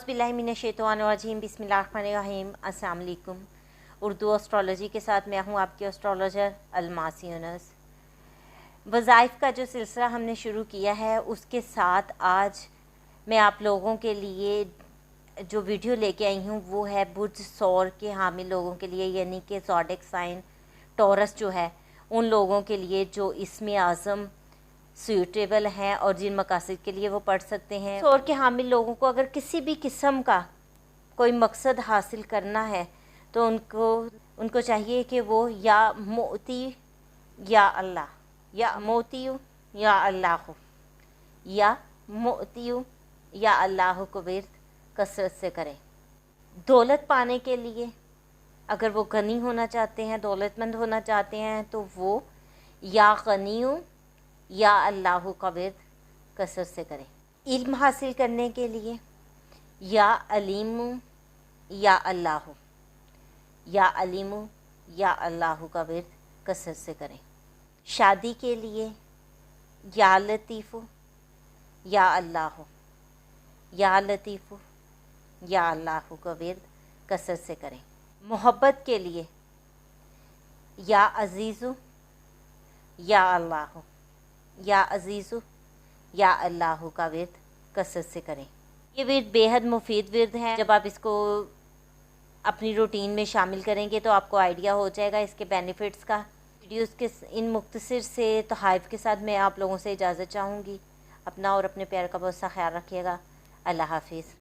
औज़ुबिल्लाहिमिनश्शैतानिर्रजीम बिस्मिल्लाहिर्रहमानिर्रहीम। अस्सलाम वालेकुम। उर्दू एस्ट्रोलॉजी के साथ मैं हूँ आपकी एस्ट्रोलॉजर अलमास यूनुस। वज़ाइफ का जो सिलसिला हमने शुरू किया है उसके साथ आज मैं आप लोगों के लिए जो वीडियो लेके आई हूँ वो है बुर्ज सौर के हामिल लोगों के लिए, यानी कि ज़ोडिएक साइन टॉरस जो है उन लोगों के लिए जो इसमें आज़म सूटेबल हैं और जिन मकासद के लिए वो पढ़ सकते हैं। सौर के हामिल लोगों को अगर किसी भी किस्म का कोई मकसद हासिल करना है तो उनको चाहिए कि वो या मोती या अल्लाह, या मोतियु या अल्लाह, या मोतियु या अल्लाह को विर्द कसरत से करें। दौलत पाने के लिए अगर वो गनी होना चाहते हैं, दौलतमंद होना चाहते हैं, तो वो या गनियु या अल्लाह का विर्द कसरत से करें। इल्म हासिल करने के लिए या अलीमु या अल्लाह, या अलीमु या अल्लाह का विर्द कसरत से करें। शादी के लिए या लतीफ़ु या अल्लाह, या लतीफ़ु या अल्लाह का विर्द कसरत से करें। मोहब्बत के लिए या अज़ीज़ु या अल्लाह, या अज़ीज़ु या अल्लाह का विर्द कसरत से करें। ये विर्द बेहद मुफीद विर्द है। जब आप इसको अपनी रूटीन में शामिल करेंगे तो आपको आइडिया हो जाएगा इसके बेनिफिट्स का। वीडियोस के इन मुख्तसर से तोहाइफ के साथ मैं आप लोगों से इजाज़त चाहूँगी। अपना और अपने प्यार का बहुत सा ख्याल रखिएगा। अल्लाह हाफिज़।